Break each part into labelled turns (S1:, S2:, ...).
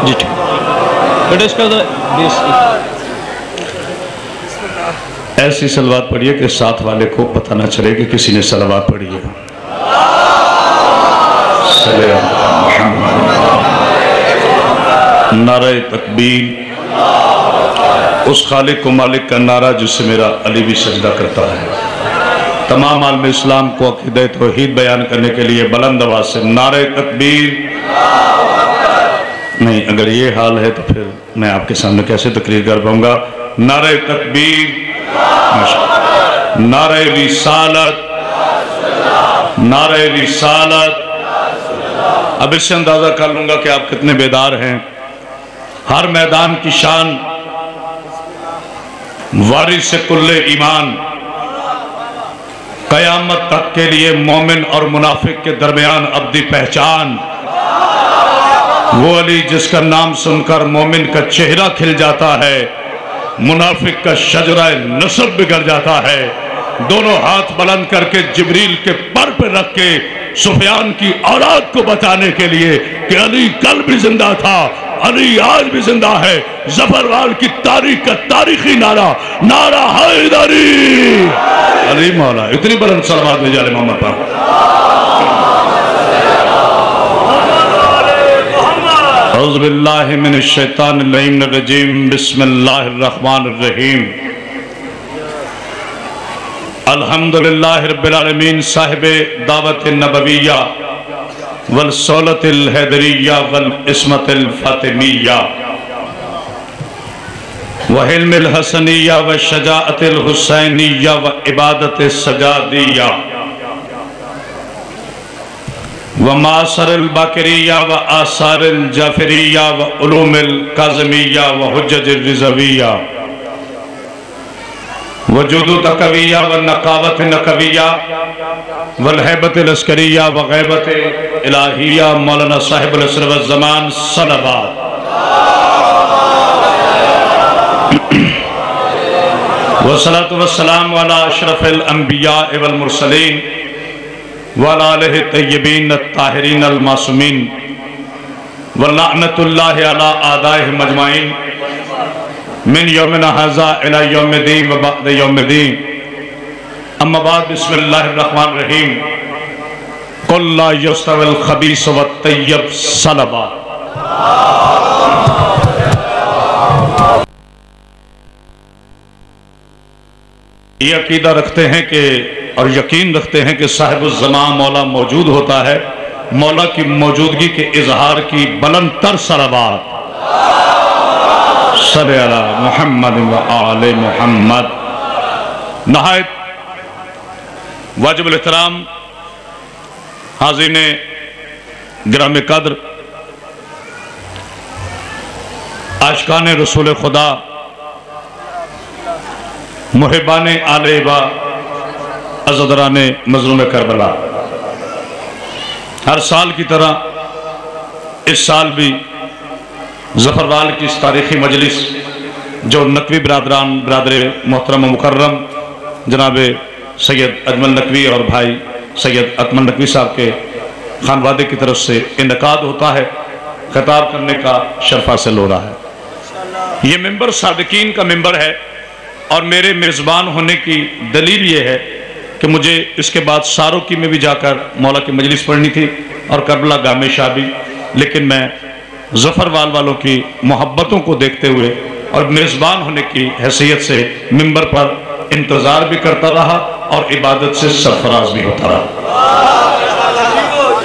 S1: جی ٹھیک بیٹا اس کا ایسی صلوات پڑھیے کہ ساتھ والے کو پتہ نہ چلے کہ کسی نے صلوات پڑھی ہے. صلی اللہ محمد. نعرہ تکبیر اس خالق و مالک کا نعرہ جس سے میرا علی بھی سجدہ کرتا ہے. تمام عالم اسلام کو عقیدہ توحید بیان کرنے کے لیے بلند آواز سے نعرہ تکبیر. نہیں، اگر یہ حال ہے تو پھر میں آپ کے سامنے کیسے تقریر کر پاؤں گا. نعرہ تکبیر، نعرہ رسالت، نعرہ رسالت. اب اس سے اندازہ کر لوں گا کہ آپ کتنے بیدار ہیں. ہر میدان کی شان وارث کل ایمان، قیامت تک کے لیے مومن اور منافق کے درمیان ابدی پہچان. وہ علی جس کا نام سن کر مومن کا چہرہ کھل جاتا ہے، منافق کا شجرہ نسب بگڑ جاتا ہے. دونوں ہاتھ بلند کر کے جبریل کے پر پہ رکھ کے سفیان کی اولاد کو بچانے کے لیے کہ علی کل بھی زندہ تھا، علی آج بھی زندہ ہے. ظفروال کی تاریخ کا تاریخی نعرہ، نعرہ حیدری. علی مولا. اتنی بلند صلوات میں جالے محمد پر. اعوذ باللہ من الشیطان اللعین الرجیم. بسم اللہ الرحمن الرحیم. الحمدللہ رب العالمین صاحب دعوت نبویہ والسولت الحیدریہ والعصمت الفاطمیہ وحلم الحسنیہ وشجاعت الحسینیہ وعبادت السجادیہ ومعاصر الباکریہ وآثار الجعفریہ وعلوم القاظمیہ وحجج الرضویہ وجود تقویہ والنقاوت نقویہ والحیبت العسکریہ وغیبت الہیہ مولانا صاحب العصر والزمان صلوات. والصلاة والسلام علی اشرف الانبیاء والمرسلین وعلی آلہ الطیبین الطاہرین المعصومین ولعنت اللہ علی اعدائہم اجمعین من یومنا ھذا الی یوم الدین و بعد یوم الدین. اما بعد. بسم اللہ الرحمن الرحیم. قل لا یستوی الخبیث والطیب. صلوات. یہ عقیدہ رکھتے ہیں کہ اور یقین رکھتے ہیں کہ صاحب الزمان مولا موجود ہوتا ہے. مولا کی موجودگی کے اظہار کی بلند تر صلوات. صلی اللہ محمد و آل محمد. نہایت واجب الاحترام حاضرین گرامی قدر، عاشقان رسول خدا، محبان آل با، عزاداران مظلوم کربلا، ہر سال کی طرح اس سال بھی ظفروال کی اس تاریخی مجلس جو نقوی برادران، برادر محترم و مکرم جناب سید اجمل نقوی اور بھائی سید اکمل نقوی صاحب کے خانوادے کی طرف سے انعقاد ہوتا ہے، خطاب کرنے کا شرف حاصل ہو رہا ہے. یہ ممبر صادقین کا ممبر ہے اور میرے میزبان ہونے کی دلیل یہ ہے کہ مجھے اس کے بعد ساروکی میں بھی جا کر مولا کی مجلس پڑھنی تھی اور کربلا گاہ میں شاہ بھی، لیکن میں ظفروال والوں کی محبتوں کو دیکھتے ہوئے اور میزبان ہونے کی حیثیت سے ممبر پر انتظار بھی کرتا رہا اور عبادت سے سرفراز بھی ہوتا رہا.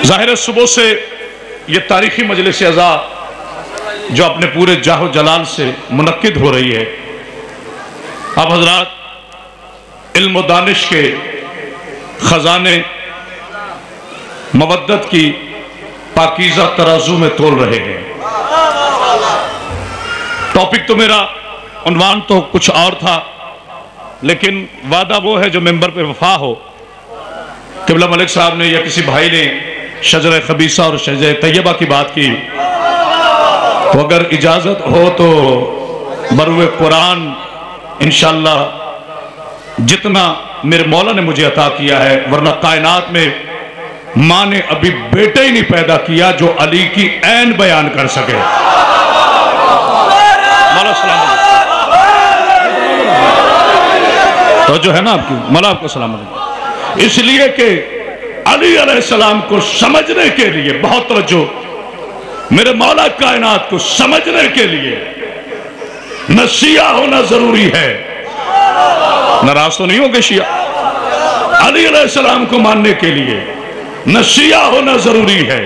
S1: ظاہر ہے صبح سے یہ تاریخی مجلس عزا جو اپنے پورے جاہ و جلال سے منعقد ہو رہی ہے، آپ حضرات علم و دانش کے خزانے مودت کی پاکیزہ ترازو میں تول رہے ہیں. ٹاپک تو میرا عنوان تو کچھ اور تھا، لیکن وعدہ وہ ہے جو ممبر پہ وفا ہو. قبلہ ملک صاحب نے یا کسی بھائی نے شجرہ خبیثہ اور شجرہ طیبہ کی بات کی، تو اگر اجازت ہو تو بروئے قرآن انشاءاللہ جتنا میرے مولا نے مجھے عطا کیا ہے، ورنہ کائنات میں ماں نے ابھی بیٹا ہی نہیں پیدا کیا جو علی کی عین بیان کر سکے. مولا سلامت تو جو ہے نا آپ کی مولا آپ کو سلامت، اس لیے کہ علی علیہ السلام کو سمجھنے کے لیے بہت توجہ، میرے مولا کائنات کو سمجھنے کے لیے نہ شیعہ ہونا ضروری ہے، ناراض تو نہیں ہوگے شیعہ، علی علیہ السلام کو ماننے کے لیے نہ شیعہ ہونا ضروری ہے،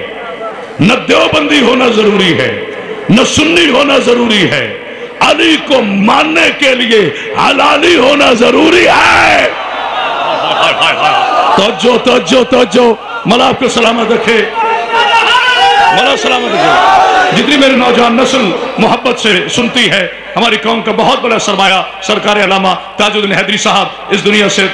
S1: نہ دیوبندی ہونا ضروری ہے، نہ سنی ہونا ضروری ہے، علی کو ماننے کے لیے حلالی ہونا ضروری ہے۔ توجہ توجہ توجہ، مولا آپ کو سلامت رکھے، مولا سلامت رکھے۔ جتنی میری نوجوان نسل محبت سے سنتی ہے، ہماری قوم کا بہت بڑا سرمایہ سرکار علامہ تاج الدین حیدری صاحب اس دنیا سے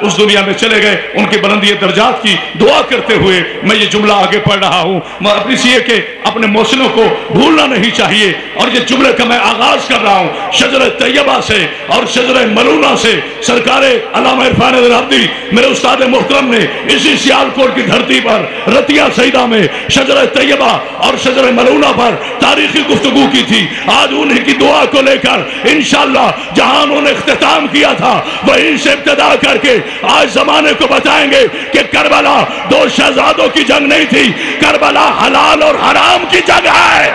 S1: اس دنیا میں چلے گئے، ان کی بلندی درجات کی دعا کرتے ہوئے میں یہ جملہ آگے پڑھ رہا ہوں، اپنی سی کہ اپنے محسنوں کو بھولنا نہیں چاہیے، اور یہ جملے کا میں آغاز کر رہا ہوں شجر طیبہ سے اور شجر ملونہ سے۔ سرکار علامہ عرفان دراوردی میرے استاد محترم نے اسی سیالکوٹ کی دھرتی پر رتیہ سیدہ میں شجر طیبہ اور شجر ملونہ پر تاریخی گفتگو کی تھی۔ آج انہی کی دعا کو لے کر انشاءاللہ جہاں انہوں نے اختتام کیا تھا وہیں سے ابتدا کر کے آج زمانے کو بتائیں گے کہ کربلا دو شہزادوں کی جنگ نہیں تھی، کربلا حلال اور حرام کی جنگ ہے۔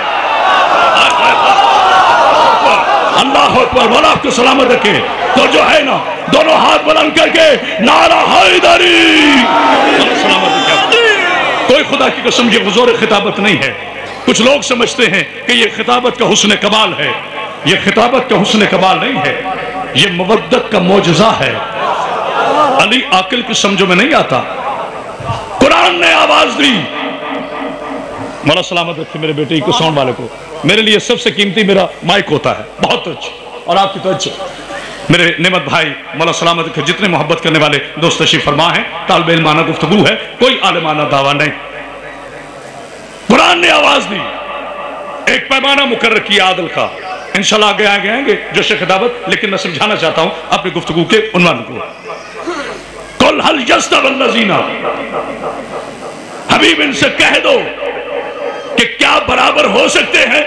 S1: اللہ اکبر، مولا آپ کو سلامت رکھے۔ تو جو ہے نا دونوں ہاتھ بلند کر کے نعرہ حیدری، سلامت رکھے۔ کوئی خدا کی قسم یہ حضور خطابت نہیں ہے، کچھ لوگ سمجھتے ہیں کہ یہ خطابت کا حسن کمال ہے، یہ خطابت کا حسن کمال نہیں ہے، یہ مودت کا معجزہ ہے۔ علی عاقل کی سمجھوں میں نہیں آتا، قرآن نے آواز دی۔ مولا سلامت رکھے میرے بیٹے کو، ساؤنڈ والے کو، میرے لیے سب سے قیمتی میرا مائک ہوتا ہے، بہت توجہ اور آپ کی توجہ۔ میرے نعمت بھائی مولا سلامت رکھے، جتنے محبت کرنے والے دوست تشریف فرما ہیں، طالب علمانہ گفتگو ہے، کوئی عالمانہ دعویٰ نہیں۔ قرآن نے آواز دی، ایک پیمانہ مقرر کیا عادل کا، انشاءاللہ آگے آئیں گے جوش خطابت، لیکن میں سمجھانا چاہتا ہوں اپنی گفتگو کے عنوان کو۔ قُلْ هَلْ يَسْتَوِي الَّذِينَ، حبیب ان سے کہہ دو کہ کیا برابر ہو سکتے ہیں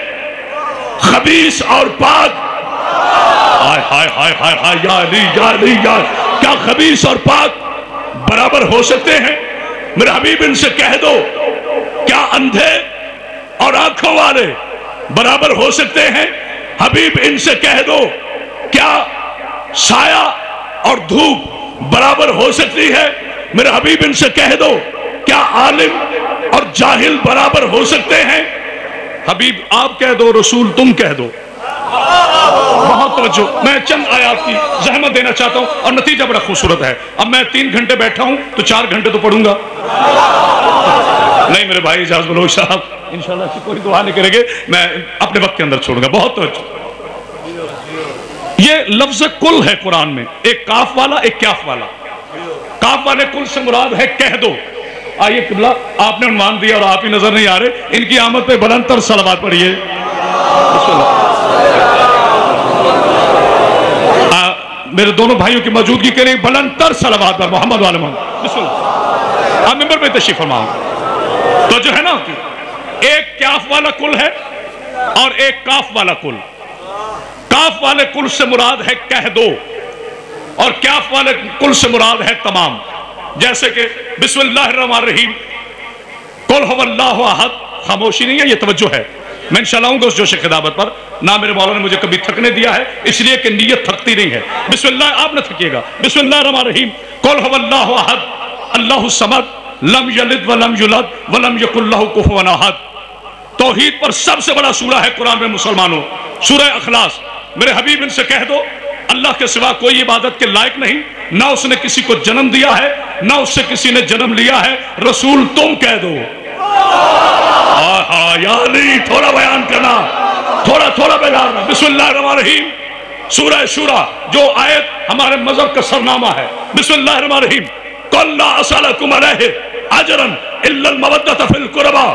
S1: خبیث اور پاک؟ ہائے ہائے ہائے ہائے ہائے، یا علی یا علی یا، کیا خبیث اور پاک برابر ہو سکتے ہیں؟ میرے حبیب ان سے کہہ دو کیا اندھے اور آنکھوں والے برابر ہو سکتے ہیں؟ حبیب ان سے کہہ دو کیا سایہ اور دھوپ برابر ہو سکتی ہے؟ میرے حبیب ان سے کہہ دو کیا عالم اور جاہل برابر ہو سکتے ہیں؟ حبیب آپ کہہ دو، رسول تم کہہ دو۔ بہت توجہ، میں چند آیات کی زحمت دینا چاہتا ہوں اور نتیجہ بڑا خوبصورت ہے۔ اب میں 3 گھنٹے بیٹھا ہوں تو 4 گھنٹے تو پڑھوں گا نہیں میرے بھائی اجاز بلوچ صاحب، انشاءاللہ کی کوئی دعا نہیں کریں گے، میں اپنے وقت کے اندر چھوڑوں گا۔ بہت توجہ، یہ لفظ کل ہے قرآن میں، ایک کاف والا ایک کیاف والا۔ کاف والے کل سے مراد ہے کہہ دو۔ آئیے قبلہ، آپ نے عنوان دیا اور آپ ہی نظر نہیں آ رہے، ان کی آمد پہ بلند تر صلوات پڑھیے۔ میرے دونوں بھائیوں کی موجودگی کے لیے بلند تر صلوات پر محمد والے محمد، بسم اللہ۔ آپ ممبر پہ تشریف فرماؤ۔ تو جو ہے نا ایک کیاف والا کل ہے اور ایک کاف والا کل۔ کاف والے کل سے مراد ہے کہہ دو اور کیاف والے کل سے مراد ہے تمام۔ جیسے کہ بسم اللہ الرحمن الرحیم، قل هو اللہ احد، خاموشی نہیں ہے، یہ توجہ ہے۔ میں انشاءاللہ ہوں گا اس جوش خطابت پر، نہ میرے مولا نے مجھے کبھی تھکنے دیا ہے، اس لیے کہ نیت تھکتی نہیں ہے۔ بسم اللہ آپ نہ تھکیے گا۔ بسم اللہ الرحمن الرحیم، قل هو اللہ احد اللہ الصمد لم یلد ولم یولد ولم یکن لہ کفوا احد۔ توحید پر سب سے بڑا سورہ ہے قرآن میں مسلمانوں، سورہ اخلاص۔ میرے حبیب ان سے کہہ دو اللہ کے سوا کوئی عبادت کے لائق نہیں، نہ اس نے کسی کو جنم دیا ہے نہ اس سے کسی نے جنم لیا ہے، رسول تم کہہ دو۔ یا علی، تھوڑا بیان کرنا، تھوڑا بیان۔ بسم اللہ الرحمن الرحیم، سورہ شورى جو آیت ہمارے مذہب کا سرنامہ ہے۔ بسم اللہ الرحمن الرحیم، قل لا اسألکم علیہ اجرا الا المودۃ فی القربى۔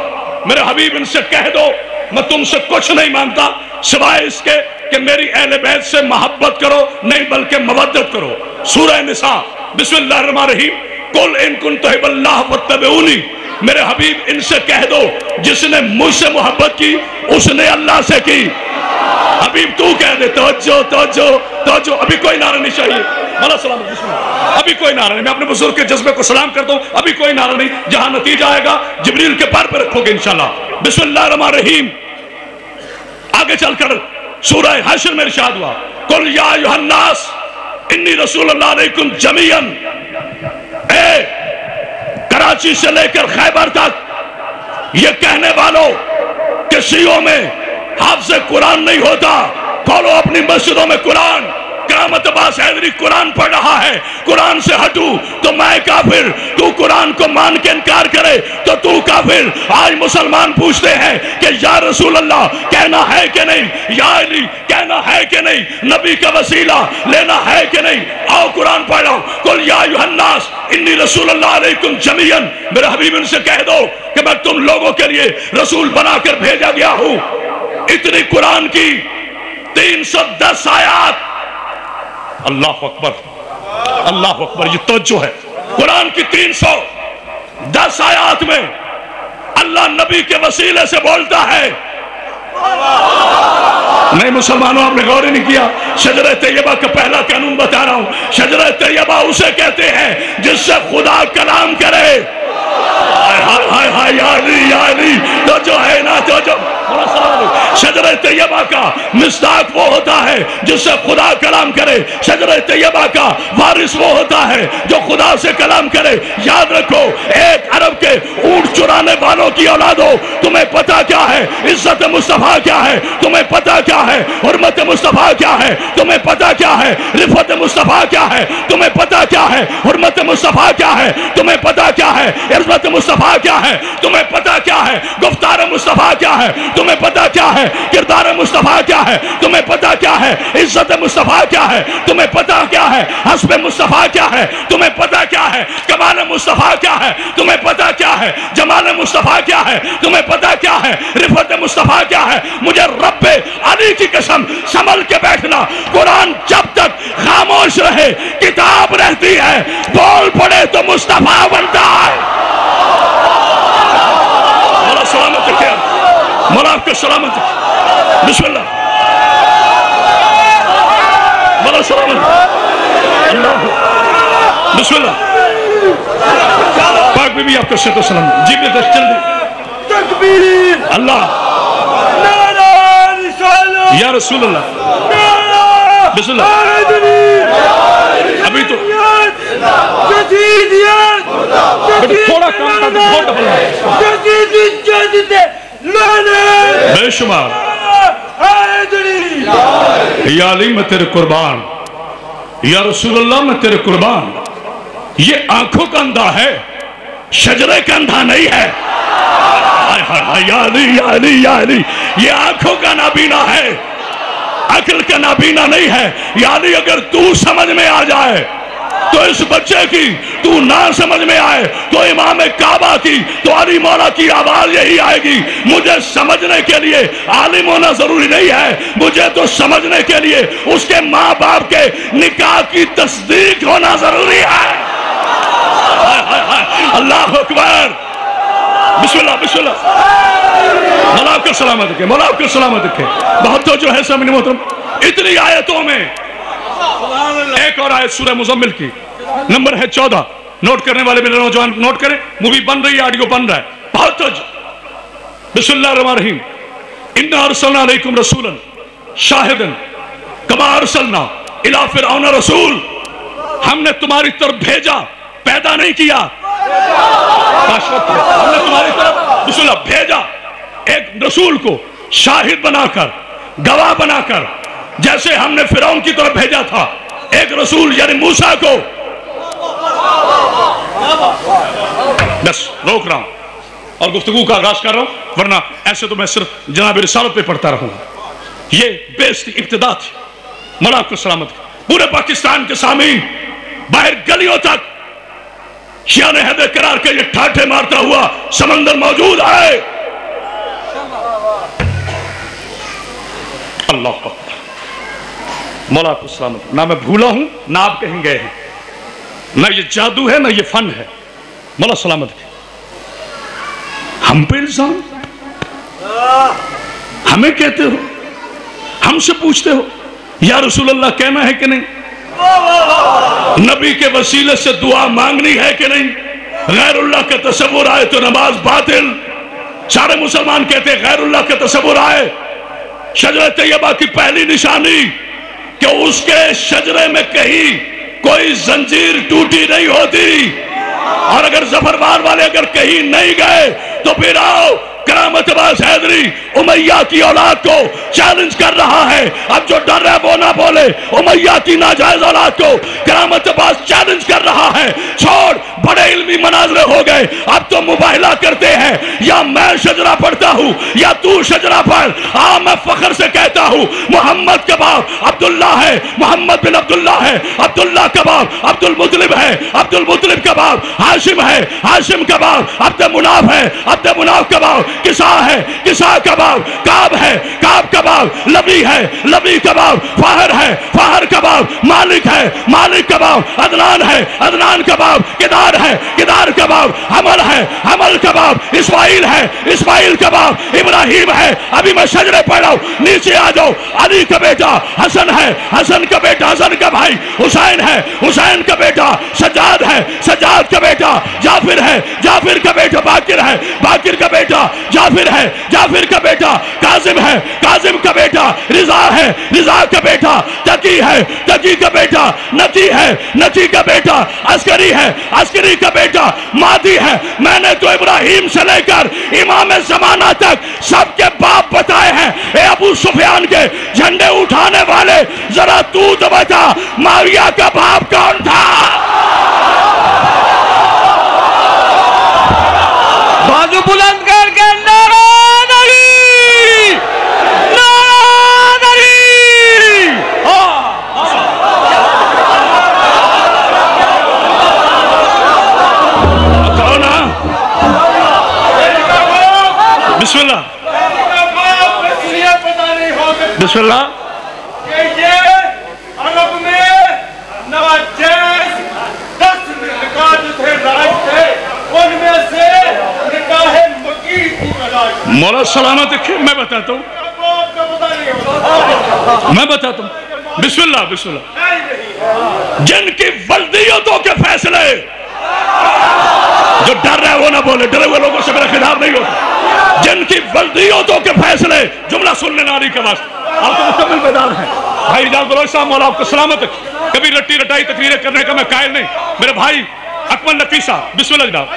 S1: میرے حبیب ان سے کہہ دو میں تم سے کچھ نہیں مانگتا سوائے اس کے کہ میری اہل بیت سے محبت کرو، نہیں بلکہ مودت کرو۔ سورہ نساء، بسم اللہ الرحمن الرحیم، قل ان کنتم تحبون اللہ فاتبعونی۔ میرے حبیب ان سے کہہ دو جس نے مجھ سے محبت کی اس نے اللہ سے کی۔ حبیب تو کہہ دے توجہ توجہ توجہ. ابھی کوئی نعرہ نہیں چاہیے. مولا سلامت بسم اللہ. ابھی کوئی نعرہ نہیں. میں اپنے بزرگ کے جذبے کو سلام کرتا ہوں. ابھی کوئی نعرہ نہیں. جہاں نتیجہ آئے گا جبریل کے پار پہ رکھو گے انشاءاللہ. بسم اللہ الرحمن الرحیم. آگے چل کر سورہ حشر میں ارشاد ہوا قل یا ایھا الناس انی رسول اللہ علیکم جمیعا. اے کراچی سے لے کر خیبر تک یہ کہنے والوں کہ شیعوں میں حافظ قرآن نہیں ہوتا، کھولو اپنی مسجدوں میں قرآن. کرامت عباس حیدری قرآن پڑھ رہا ہے، قرآن سے ہٹو تو میں کافر. تو قرآن کو مان کے انکار کرے تو کافر. آج مسلمان پوچھتے ہیں کہ یا رسول اللہ کہنا ہے کہ نہیں، یا علی کہنا ہے کہ نہیں، نبی کا وسیلہ لینا ہے کہ نہیں. آؤ قرآن پڑھو. قل یا ایھا الناس انی رسول اللہ علیکم جمیعا. میرے حبیب ان سے کہہ دو کہ میں تم لوگوں کے لیے رسول بنا کر بھیجا گیا ہوں. اتنی قرآن کی 310 آیات. اللہ اکبر اللہ اکبر. یہ توجہ ہے. قرآن کی 310 آیات میں اللہ نبی کے وسیلے سے بولتا ہے. نہیں مسلمانوں آپ نے غور ہی نہیں کیا. شجرہ طیبہ کا پہلا قانون بتا رہا ہوں. شجرہ طیبہ اسے کہتے ہیں جس سے خدا کلام کرے. ہائے ہائے یا علی یا علی. تو جو ہے نا تو جو شجرہ طیبہ کا مصداق وہ ہوتا ہے جس سے خدا کلام کرے. شجرہ طیبہ کا وارث وہ ہوتا ہے جو خدا سے کلام کرے. یاد رکھو ایک عرب کے اونٹ چرانے والوں کی اولاد ہو. تمہیں پتا کیا ہے عزت مصطفیٰ کیا ہے؟ تمہیں پتا کیا ہے حرمت مصطفیٰ کیا ہے؟ تمہیں پتا کیا ہے رفعت مصطفیٰ کیا ہے؟ تمہیں پتا کیا ہے حرمت مصطفیٰ کیا ہے؟ تمہیں پتا کیا ہے عزت مصطفیٰ کیا ہے؟ تمہیں پتا کیا ہے گفتار مصطفیٰ کیا ہے؟ تمہیں پتا کیا ہے کردار مصطفیٰ کیا ہے؟ تمہیں پتا کیا ہے عزت مصطفیٰ کیا ہے؟ تمہیں پتا کیا ہے حسب مصطفیٰ کیا ہے؟ تمہیں پتا کیا ہے کمال مصطفیٰ کیا ہے؟ تمہیں پتا کیا ہے جمال مصطفیٰ کیا ہے؟ تمہیں پتا کیا ہے رفعت مصطفیٰ کیا ہے؟ مجھے رب علی کی قسم سنبھل کے بیٹھنا. قرآن جب تک خاموش رہے کتاب رہتی ہے، بول پڑے تو مصطفیٰ بنتا ہے. مولا سلامت رکھے. مولا آپ کو سلامت رکھے. بسم اللہ. مولا سلامت. اللہ. بسم اللہ. پاک بی بی آپ کو صحت و سلام. جی بھی دست جلدی. تکبیر. اللہ. یا رسول اللہ. بسم اللہ. ابھی تو تھوڑا کام کر دو. بے شمار. یا علی میں تیرے قربان. یا رسول اللہ میں تیرے قربان. یہ آنکھوں کا اندھا ہے، شجرے کا اندھا نہیں ہے. یا علی یا علی یا علی. یہ آنکھوں کا نابینا ہے، عقل کا نابینا نہیں ہے. یا علی اگر تو سمجھ میں آ جائے تو اس بچے کی، تو نہ سمجھ میں آئے تو امام کعبہ کی، تو علی مولا کی آواز یہی آئے گی. مجھے سمجھنے کے لیے عالم ہونا ضروری نہیں ہے، مجھے تو سمجھنے کے لیے اس کے ماں باپ کے نکاح کی تصدیق ہونا ضروری ہے. اللہ اکبر. بسم اللہ بسم اللہ. مولا آپ کو سلامت رکھے. مولا آپ کو سلامت رکھے. بہت تو جو ہے سامنے محترم اتنی آیتوں میں ایک اور آیت سورہ مزمل کی نمبر ہے 14. نوٹ کرنے والے میرے نوجوان نوٹ کریں. مووی بن رہی ہے، آڈیو بن رہا ہے. بہت تو بسم اللہ الرحمن الرحیم. انا ارسلنا علیکم رسولا شاہدا کما ارسلنا الی فرعون رسول. ہم نے تمہاری طرف بھیجا، پیدا نہیں کیا. ہم نے تمہاری طرف بسم اللہ بھیجا ایک رسول کو شاہد بنا کر، گواہ بنا کر، جیسے ہم نے فرعون کی طرف بھیجا تھا ایک رسول یعنی موسیٰ کو. بس روک رہا ہوں اور گفتگو کا آغاز کر رہا ہوں، ورنہ ایسے تو میں صرف جناب رسالت پہ پڑھتا رہوں گا. یہ بیستی ابتدا تھی. مولا آپ کو سلامت. پورے پاکستان کے سامعین باہر گلیوں تک شیعہ حیدر قرار کے یہ ٹھاٹھے مارتا ہوا سمندر موجود ہے. اللہ اکبر. مولا آپ کو سلامت. نہ میں بھولا ہوں نہ آپ کہیں گئے ہیں، نہ یہ جادو ہے نہ یہ فن ہے. مولا سلامت. ہم پہ الزام، ہمیں کہتے ہو ہم سے پوچھتے ہو یا رسول اللہ کہنا ہے کہ نہیں؟ نبی کے وسیلے سے دعا مانگنی ہے کہ نہیں؟ غیر اللہ کا تصور آئے تو نماز باطل. سارے مسلمان کہتے ہیں غیر اللہ کا تصور آئے. شجرہ طیبہ کی پہلی نشانی کہ اس کے شجرے میں کہیں کوئی زنجیر ٹوٹی نہیں ہوتی. اور اگر ظفروار والے اگر کہیں نہیں گئے تو پھر آؤ کرامت عباس حیدری امیہ کی اولاد کو چیلنج کر رہا ہے. اب جو ڈر ہے وہ نہ بولے. امیہ کی ناجائز اولاد کو کرامت عباس چیلنج کر رہا ہے. چھوڑ بڑے علمی مناظرے ہو گئے. اب تو مباہلہ کرتے ہیں یا میں شجرہ پڑھتا ہوں یا تو شجرہ پڑھ. میں فخر سے کہتا ہوں محمد کا باپ عبداللہ ہے, محمد بن عبداللہ ہے. عبداللہ کا باپ عبد المطلب ہے, عبد المطلب کا باپ ہاشم ہے, ہاشم کا باپ عبد مناف ہے, عبد مناف کا باپ کسا ہے, کسا کا باپ کعب ہے, کعب کا باپ لبی ہے, لبی کا باپ فاہر ہے, فاہر کا باپ مالک ہے, مالک کا باپ عدنان ہے, عدنان کا باپ کدار ہے, کدار کا باپ حمل ہے, حمل کا باپ اسماعیل ہے, اسماعیل کا باپ ابراہیم ہے. ابھی میں شجرے پڑھ رہا ہوں, نیچے آ جاؤ. علی کا بیٹا حسن ہے, حسن کا بیٹا حسن کا بھائی حسین ہے, حسین کا بیٹا سجاد ہے, سجاد کا بیٹا جعفر ہے, جعفر کا بیٹا باقر ہے, باقر کا بیٹا جعفر ہے, جعفر کا بیٹا کاظم ہے, کاظم کا بیٹا رضا ہے, رضا کا بیٹا تقی ہے, تقی کا بیٹا نتی ہے, نتی کا بیٹا عسکری ہے, عسکری کا بیٹا مادی ہے. میں نے تو ابراہیم سے لے کر امام زمانہ تک سب کے باپ بتائے ہیں. اے ابو سفیان کے جھنڈے اٹھانے والے ذرا تو بتا معاویہ کا باپ کون تھا؟
S2: بازو بلند کر کے نعرہ علی، نعرہ علی.
S1: کون ہے؟ بسم اللہ بسم اللہ.
S2: کہ یہ عرب میں ناجائز 10 نکاح جو تھے رائج تھے ان میں سے نکاح مکی کی علاج.
S1: مولا سلامت رکھیں, میں بتاتا ہوں, میں بتاتا ہوں. بسم اللہ بسم اللہ. جن کی ولدیتوں کے فیصلے, جو ڈر رہے وہ نہ بولے, ڈرے ہوئے لوگوں سے میرا خطاب نہیں ہوتا. جن کی ولدیتوں کے فیصلے, جملہ سننے ناری کے واسطے آپ تو مکمل بیدار ہیں. بھائی اجازت دلوچ صاحب مولا آپ کو سلامت رکھیں. کبھی رٹی رٹائی تقریریں کرنے کا میں قائل نہیں. میرے بھائی اکمل نفیسہ بسم اللہ جناب.